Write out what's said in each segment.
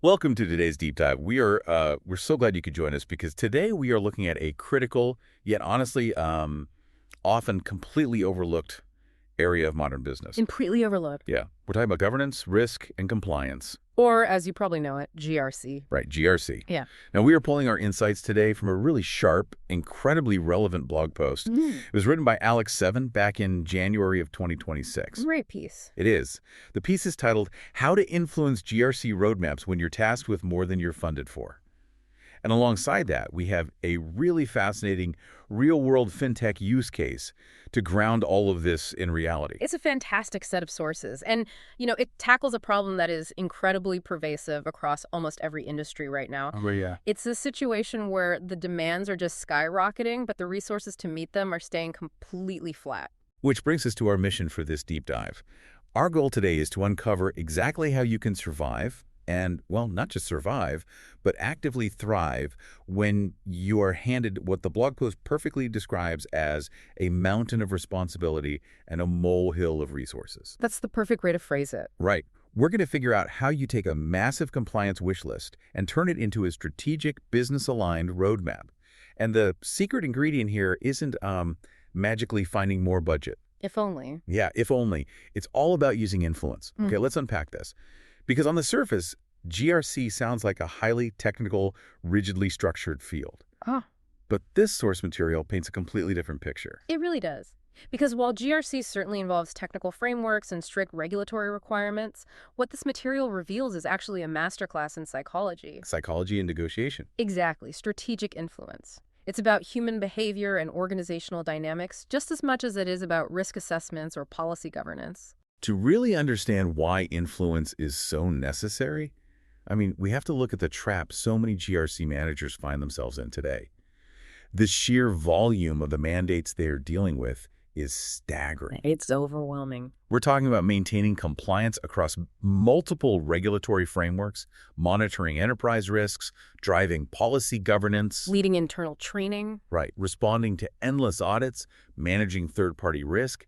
Welcome to today's deep dive. We're so glad you could join us because today we are looking at a critical, yet honestly, often completely overlooked area of modern business. Completely overlooked. Yeah, we're talking about governance, risk, and compliance. Or, as you probably know it, GRC. Right, GRC. Yeah. Now, we are pulling our insights today from a really sharp, incredibly relevant blog post. It was written by Alex Seven back in January of 2026. Great piece. It is. The piece is titled, How to Influence GRC Roadmaps When You're Tasked with More Than You're Funded For. And alongside that, we have a really fascinating real-world fintech use case to ground all of this in reality. It's a fantastic set of sources. And, it tackles a problem that is incredibly pervasive across almost every industry right now. Oh, yeah. It's a situation where the demands are just skyrocketing, but the resources to meet them are staying completely flat. Which brings us to our mission for this deep dive. Our goal today is to uncover exactly how you can survive and, well, not just survive, but actively thrive when you are handed what the blog post perfectly describes as a mountain of responsibility and a molehill of resources. That's the perfect way to phrase it. Right. We're going to figure out how you take a massive compliance wish list and turn it into a strategic, business-aligned roadmap. And the secret ingredient here isn't magically finding more budget. If only. Yeah, if only. It's all about using influence. Okay, let's unpack this. Because on the surface, GRC sounds like a highly technical, rigidly structured field. But this source material paints a completely different picture. It really does. Because while GRC certainly involves technical frameworks and strict regulatory requirements, what this material reveals is actually a masterclass in psychology. Psychology and negotiation. Exactly. Strategic influence. It's about human behavior and organizational dynamics just as much as it is about risk assessments or policy governance. To really understand why influence is so necessary, we have to look at the trap so many GRC managers find themselves in today. The sheer volume of the mandates they're dealing with is staggering. It's overwhelming. We're talking about maintaining compliance across multiple regulatory frameworks, monitoring enterprise risks, driving policy governance, Leading internal training. right, responding to endless audits, managing third-party risk.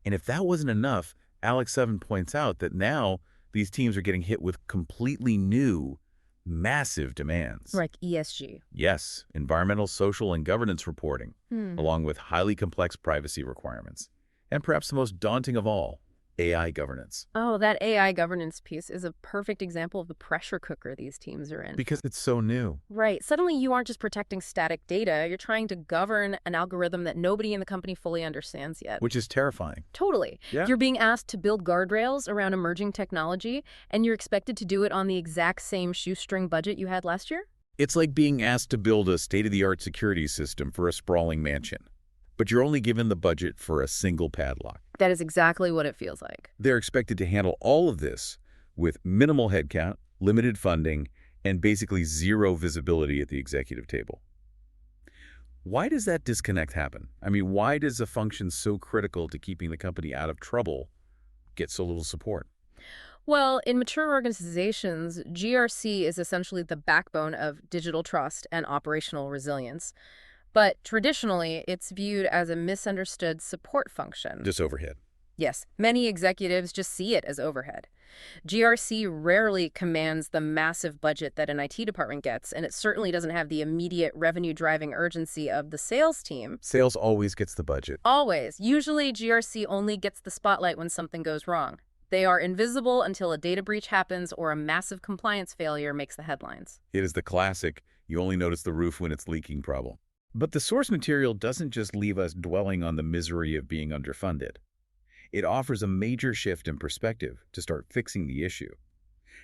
And if that wasn't enough, Alex Seven points out that now these teams are getting hit with completely new, massive demands. Like ESG. Yes, environmental, social, and governance reporting, along with highly complex privacy requirements. And perhaps the most daunting of all, AI governance. Oh, that AI governance piece is a perfect example of the pressure cooker these teams are in. Because it's so new. Right. Suddenly you aren't just protecting static data, you're trying to govern an algorithm that nobody in the company fully understands yet. Which is terrifying. Totally. Yeah. You're being asked to build guardrails around emerging technology, and you're expected to do it on the exact same shoestring budget you had last year? It's like being asked to build a state-of-the-art security system for a sprawling mansion. But you're only given the budget for a single padlock. That is exactly what it feels like. They're expected to handle all of this with minimal headcount, limited funding, and basically zero visibility at the executive table. Why does that disconnect happen? Why does a function so critical to keeping the company out of trouble get so little support? Well, in mature organizations, GRC is essentially the backbone of digital trust and operational resilience. But traditionally, it's viewed as a misunderstood support function. Just overhead. Yes, many executives just see it as overhead. GRC rarely commands the massive budget that an IT department gets, and it certainly doesn't have the immediate revenue-driving urgency of the sales team. Sales always gets the budget. Always. Usually, GRC only gets the spotlight when something goes wrong. They are invisible until a data breach happens or a massive compliance failure makes the headlines. It is the classic, you only notice the roof when it's leaking problem. But the source material doesn't just leave us dwelling on the misery of being underfunded. It offers a major shift in perspective to start fixing the issue.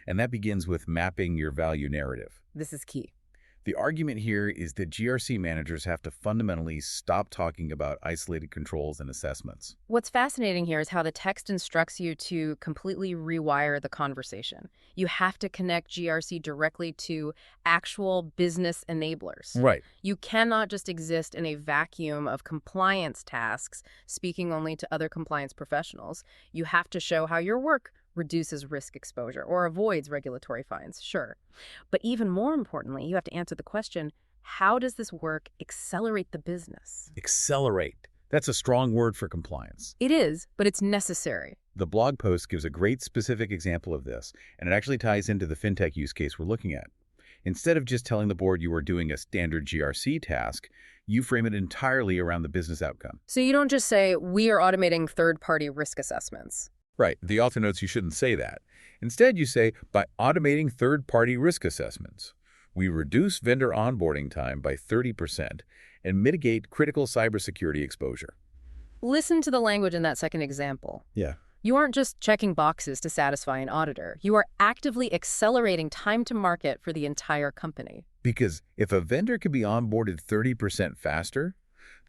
And that begins with mapping your value narrative. This is key. The argument here is that GRC managers have to fundamentally stop talking about isolated controls and assessments. What's fascinating here is how the text instructs you to completely rewire the conversation. You have to connect GRC directly to actual business enablers. Right. You cannot just exist in a vacuum of compliance tasks, speaking only to other compliance professionals. You have to show how your work reduces risk exposure or avoids regulatory fines, sure. But even more importantly, you have to answer the question, how does this work accelerate the business? Accelerate. That's a strong word for compliance. It is, but it's necessary. The blog post gives a great specific example of this, and it actually ties into the fintech use case we're looking at. Instead of just telling the board you are doing a standard GRC task, you frame it entirely around the business outcome. So you don't just say, we are automating third-party risk assessments. Right. The author notes you shouldn't say that. Instead, you say, by automating third-party risk assessments, we reduce vendor onboarding time by 30% and mitigate critical cybersecurity exposure. Listen to the language in that second example. Yeah. You aren't just checking boxes to satisfy an auditor. You are actively accelerating time to market for the entire company. Because if a vendor can be onboarded 30% faster,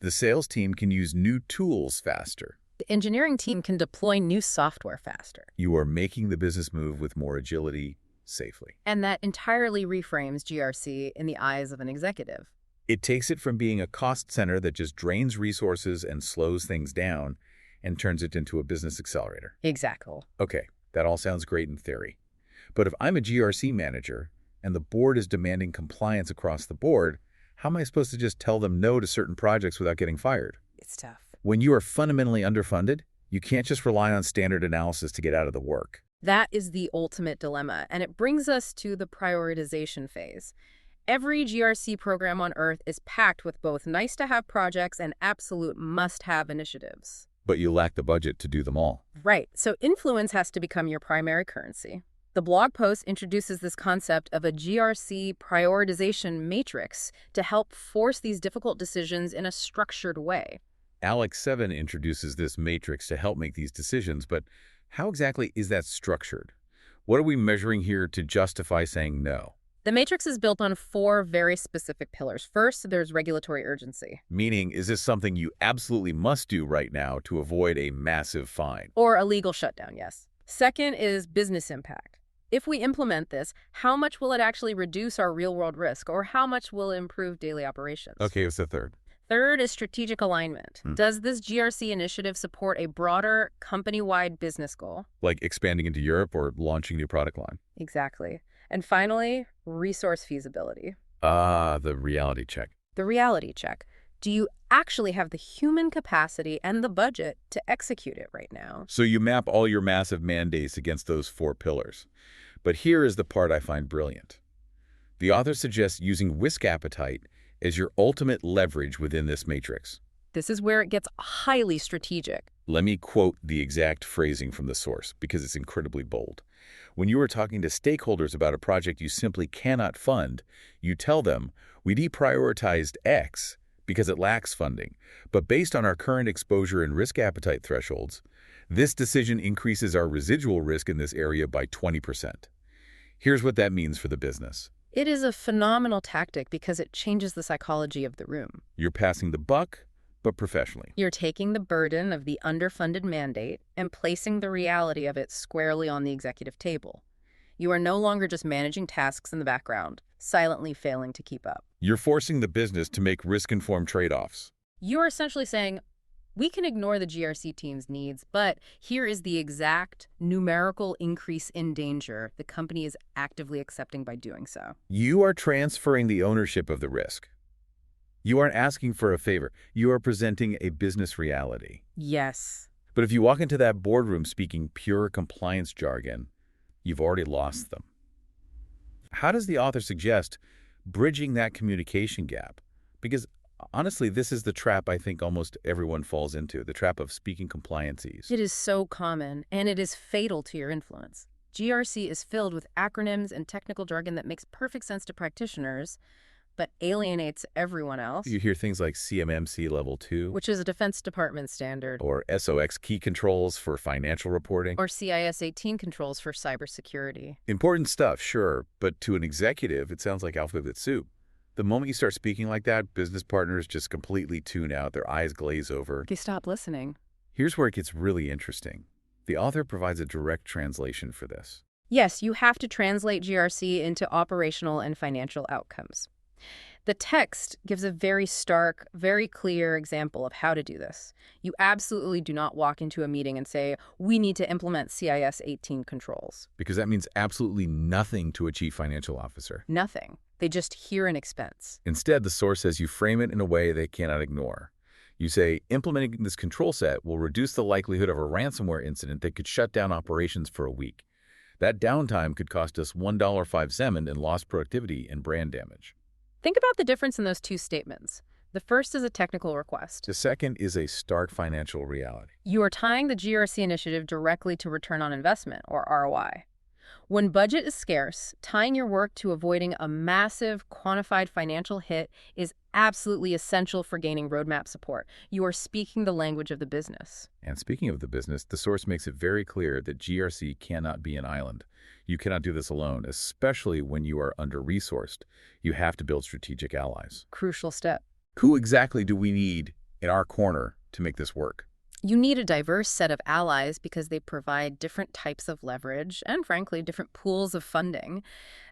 the sales team can use new tools faster. The engineering team can deploy new software faster. You are making the business move with more agility, safely. And that entirely reframes GRC in the eyes of an executive. It takes it from being a cost center that just drains resources and slows things down and turns it into a business accelerator. Exactly. Okay, that all sounds great in theory. But if I'm a GRC manager and the board is demanding compliance across the board, how am I supposed to just tell them no to certain projects without getting fired? It's tough. When you are fundamentally underfunded, you can't just rely on standard analysis to get out of the work. That is the ultimate dilemma, and it brings us to the prioritization phase. Every GRC program on Earth is packed with both nice-to-have projects and absolute must-have initiatives. But you lack the budget to do them all. Right, so influence has to become your primary currency. The blog post introduces this concept of a GRC prioritization matrix to help force these difficult decisions in a structured way. Alex 7 introduces this matrix to help make these decisions, but how exactly is that structured? What are we measuring here to justify saying no? The matrix is built on 4 very specific pillars. First, there's regulatory urgency. Meaning, is this something you absolutely must do right now to avoid a massive fine? Or a legal shutdown, yes. Second is business impact. If we implement this, how much will it actually reduce our real-world risk, or how much will it improve daily operations? Okay, what's the third? Third is strategic alignment. Does this GRC initiative support a broader company-wide business goal? Like expanding into Europe or launching a new product line? Exactly. And finally, resource feasibility. The reality check. The reality check. Do you actually have the human capacity and the budget to execute it right now? So you map all your massive mandates against those 4 pillars. But here is the part I find brilliant. The author suggests using risk appetite as your ultimate leverage within this matrix. This is where it gets highly strategic. Let me quote the exact phrasing from the source, because it's incredibly bold. When you are talking to stakeholders about a project you simply cannot fund, you tell them, we deprioritized X because it lacks funding, but based on our current exposure and risk appetite thresholds, this decision increases our residual risk in this area by 20%. Here's what that means for the business. It is a phenomenal tactic because it changes the psychology of the room. You're passing the buck, but professionally. You're taking the burden of the underfunded mandate and placing the reality of it squarely on the executive table. You are no longer just managing tasks in the background, silently failing to keep up. You're forcing the business to make risk-informed trade-offs. You're essentially saying, we can ignore the GRC team's needs, but here is the exact numerical increase in danger the company is actively accepting by doing so. You are transferring the ownership of the risk. You aren't asking for a favor. You are presenting a business reality. Yes. But if you walk into that boardroom speaking pure compliance jargon, you've already lost them. How does the author suggest bridging that communication gap? Because honestly, this is the trap I think almost everyone falls into, the trap of speaking compliances. It is so common, and it is fatal to your influence. GRC is filled with acronyms and technical jargon that makes perfect sense to practitioners, but alienates everyone else. You hear things like CMMC Level 2. Which is a Defense Department standard. Or SOX key controls for financial reporting. Or CIS 18 controls for cybersecurity. Important stuff, sure, but to an executive, it sounds like alphabet soup. The moment you start speaking like that, business partners just completely tune out, their eyes glaze over. They stop listening. Here's where it gets really interesting. The author provides a direct translation for this. Yes, you have to translate GRC into operational and financial outcomes. The text gives a very stark, very clear example of how to do this. You absolutely do not walk into a meeting and say, we need to implement CIS 18 controls. Because that means absolutely nothing to a chief financial officer. Nothing. They just hear an expense. Instead, the source says you frame it in a way they cannot ignore. You say, implementing this control set will reduce the likelihood of a ransomware incident that could shut down operations for a week. That downtime could cost us $1.05 in lost productivity and brand damage. Think about the difference in those two statements. The first is a technical request. The second is a stark financial reality. You are tying the GRC initiative directly to return on investment, or ROI. When budget is scarce, tying your work to avoiding a massive, quantified financial hit is absolutely essential for gaining roadmap support. You are speaking the language of the business. And speaking of the business, the source makes it very clear that GRC cannot be an island. You cannot do this alone, especially when you are under-resourced. You have to build strategic allies. Crucial step. Who exactly do we need in our corner to make this work? You need a diverse set of allies because they provide different types of leverage and, frankly, different pools of funding.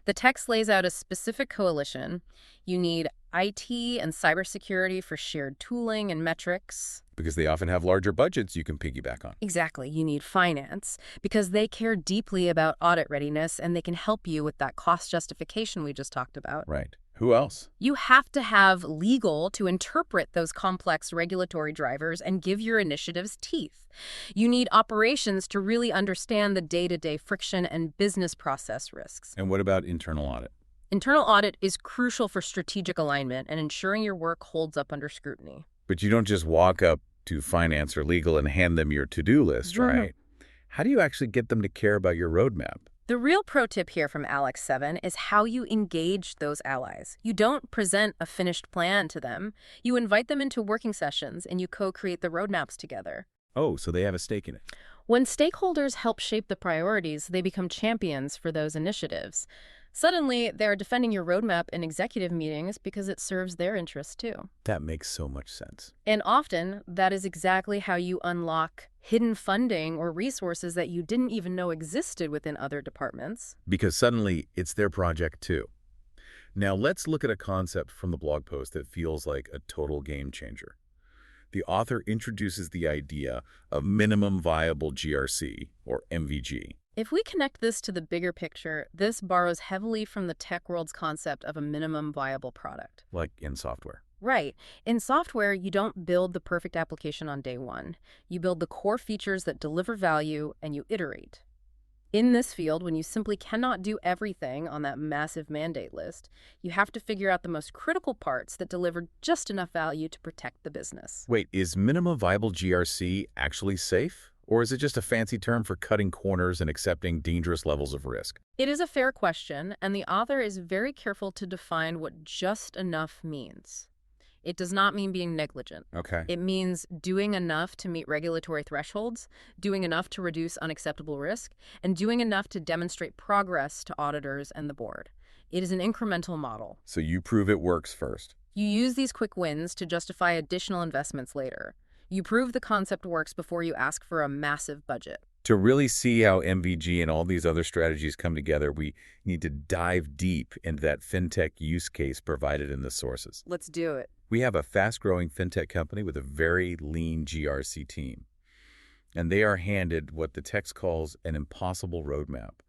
The text lays out a specific coalition. You need IT and cybersecurity for shared tooling and metrics. Because they often have larger budgets you can piggyback on. Exactly. You need finance because they care deeply about audit readiness and they can help you with that cost justification we just talked about. Right. Who else? You have to have legal to interpret those complex regulatory drivers and give your initiatives teeth. You need operations to really understand the day-to-day friction and business process risks. And what about internal audit? Internal audit is crucial for strategic alignment and ensuring your work holds up under scrutiny. But you don't just walk up to finance or legal and hand them your to-do list, right? How do you actually get them to care about your roadmap? The real pro tip here from Alex 7 is how you engage those allies. You don't present a finished plan to them. You invite them into working sessions and you co-create the roadmaps together. Oh, so they have a stake in it. When stakeholders help shape the priorities, they become champions for those initiatives. Suddenly, they're defending your roadmap in executive meetings because it serves their interests too. That makes so much sense. And often, that is exactly how you unlock hidden funding or resources that you didn't even know existed within other departments. Because suddenly, it's their project too. Now, let's look at a concept from the blog post that feels like a total game changer. The author introduces the idea of minimum viable GRC, or MVG. If we connect this to the bigger picture, this borrows heavily from the tech world's concept of a minimum viable product. Like in software. Right. In software, you don't build the perfect application on day one. You build the core features that deliver value, and you iterate. In this field, when you simply cannot do everything on that massive mandate list, you have to figure out the most critical parts that deliver just enough value to protect the business. Wait, is minimum viable GRC actually safe? Or is it just a fancy term for cutting corners and accepting dangerous levels of risk? It is a fair question, and the author is very careful to define what just enough means. It does not mean being negligent. Okay. It means doing enough to meet regulatory thresholds, doing enough to reduce unacceptable risk, and doing enough to demonstrate progress to auditors and the board. It is an incremental model. So you prove it works first. You use these quick wins to justify additional investments later. You prove the concept works before you ask for a massive budget. To really see how MVG and all these other strategies come together, we need to dive deep into that fintech use case provided in the sources. Let's do it. We have a fast-growing fintech company with a very lean GRC team, and they are handed what the text calls an impossible roadmap.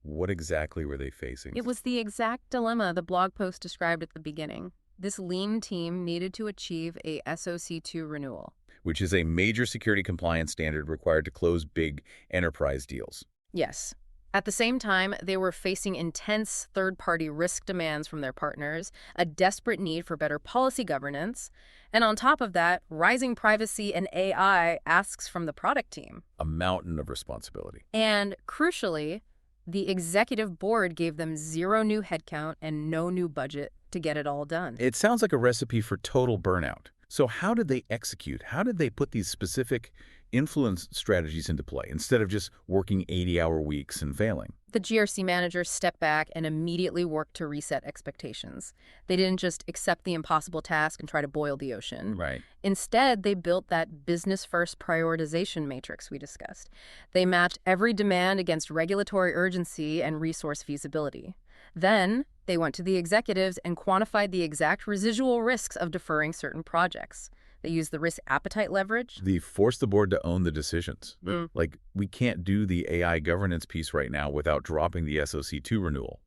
What exactly were they facing? It was the exact dilemma the blog post described at the beginning. This lean team needed to achieve a SOC2 renewal, which is a major security compliance standard required to close big enterprise deals. Yes. At the same time, they were facing intense third-party risk demands from their partners, a desperate need for better policy governance, and on top of that, rising privacy and AI asks from the product team. A mountain of responsibility. And crucially, the executive board gave them 0 new headcount and no new budget to get it all done. It sounds like a recipe for total burnout. So how did they execute? How did they put these specific influence strategies into play instead of just working 80-hour weeks and failing? The GRC managers stepped back and immediately worked to reset expectations. They didn't just accept the impossible task and try to boil the ocean. Right. Instead, they built that business-first prioritization matrix we discussed. They matched every demand against regulatory urgency and resource feasibility. Then, they went to the executives and quantified the exact residual risks of deferring certain projects. They used the risk appetite leverage. They forced the board to own the decisions. Like, we can't do the AI governance piece right now without dropping the SOC2 renewal.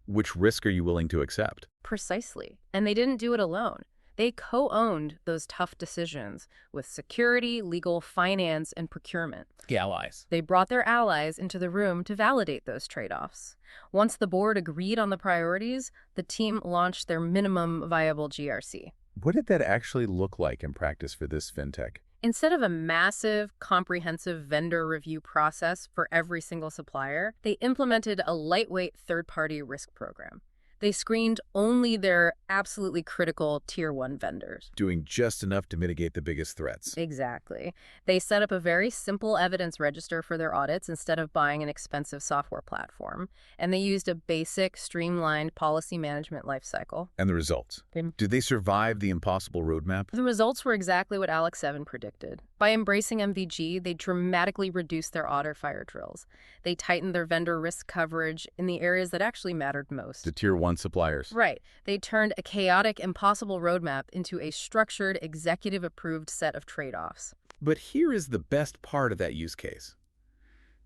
Which risk are you willing to accept? Precisely. And they didn't do it alone. They co-owned those tough decisions with security, legal, finance, and procurement. Allies. They brought their allies into the room to validate those trade-offs. Once the board agreed on the priorities, the team launched their minimum viable GRC. What did that actually look like in practice for this fintech? Instead of a massive, comprehensive vendor review process for every single supplier, they implemented a lightweight third-party risk program. They screened only their absolutely critical Tier 1 vendors. Doing just enough to mitigate the biggest threats. Exactly. They set up a very simple evidence register for their audits instead of buying an expensive software platform. And they used a basic, streamlined policy management lifecycle. And the results? Did they survive the impossible roadmap? The results were exactly what Alex 7 predicted. By embracing MVG, they dramatically reduced their audit fire drills. They tightened their vendor risk coverage in the areas that actually mattered most. The Tier 1 suppliers. Right. They turned a chaotic, impossible roadmap into a structured, executive-approved set of trade-offs. But here is the best part of that use case.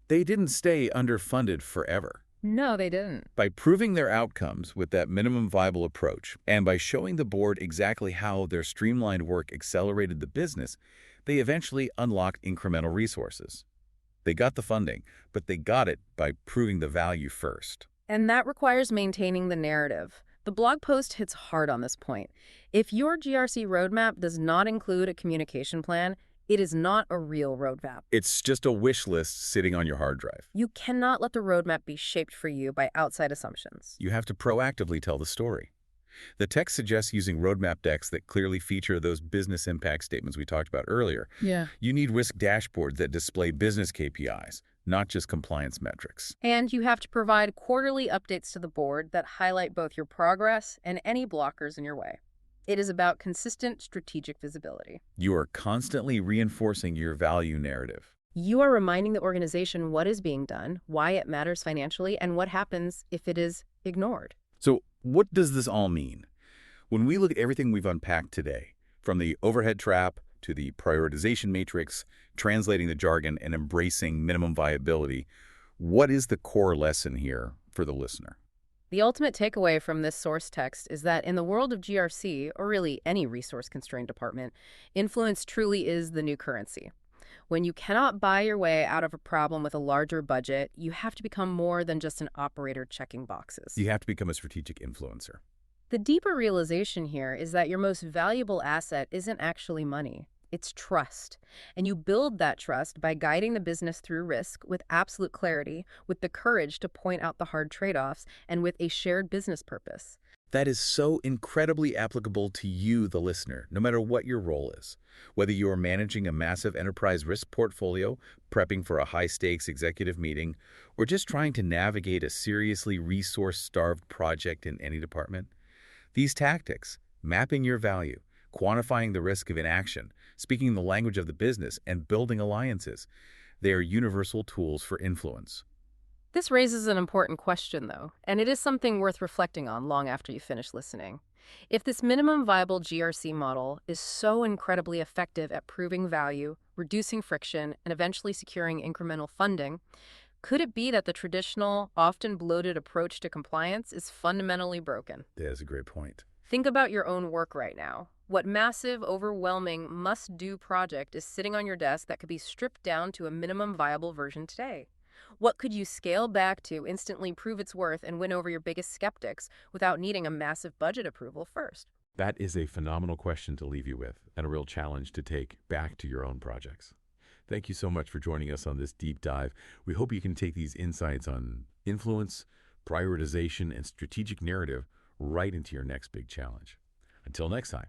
They didn't stay underfunded forever. No, they didn't. By proving their outcomes with that minimum viable approach, and by showing the board exactly how their streamlined work accelerated the business, they eventually unlocked incremental resources. They got the funding, but they got it by proving the value first. And that requires maintaining the narrative. The blog post hits hard on this point. If your GRC roadmap does not include a communication plan, it is not a real roadmap. It's just a wish list sitting on your hard drive. You cannot let the roadmap be shaped for you by outside assumptions. You have to proactively tell the story. The text suggests using roadmap decks that clearly feature those business impact statements we talked about earlier. Yeah. You need risk dashboards that display business KPIs, not just compliance metrics. And you have to provide quarterly updates to the board that highlight both your progress and any blockers in your way. It is about consistent strategic visibility. You are constantly reinforcing your value narrative. You are reminding the organization what is being done, why it matters financially, and what happens if it is ignored. So what does this all mean? When we look at everything we've unpacked today, from the overhead trap to the prioritization matrix, translating the jargon and embracing minimum viability, what is the core lesson here for the listener? The ultimate takeaway from this source text is that in the world of GRC, or really any resource-constrained department, influence truly is the new currency. When you cannot buy your way out of a problem with a larger budget, you have to become more than just an operator checking boxes. You have to become a strategic influencer. The deeper realization here is that your most valuable asset isn't actually money. It's trust. And you build that trust by guiding the business through risk with absolute clarity, with the courage to point out the hard trade-offs, and with a shared business purpose. That is so incredibly applicable to you, the listener, no matter what your role is. Whether you are managing a massive enterprise risk portfolio, prepping for a high-stakes executive meeting, or just trying to navigate a seriously resource-starved project in any department, these tactics, mapping your value, quantifying the risk of inaction, speaking the language of the business, and building alliances, they are universal tools for influence. This raises an important question, though, and it is something worth reflecting on long after you finish listening. If this minimum viable GRC model is so incredibly effective at proving value, reducing friction, and eventually securing incremental funding, could it be that the traditional, often bloated approach to compliance is fundamentally broken? That's a great point. Think about your own work right now. What massive, overwhelming, must-do project is sitting on your desk that could be stripped down to a minimum viable version today? What could you scale back to instantly prove its worth and win over your biggest skeptics without needing a massive budget approval first? That is a phenomenal question to leave you with and a real challenge to take back to your own projects. Thank you so much for joining us on this deep dive. We hope you can take these insights on influence, prioritization, and strategic narrative right into your next big challenge. Until next time.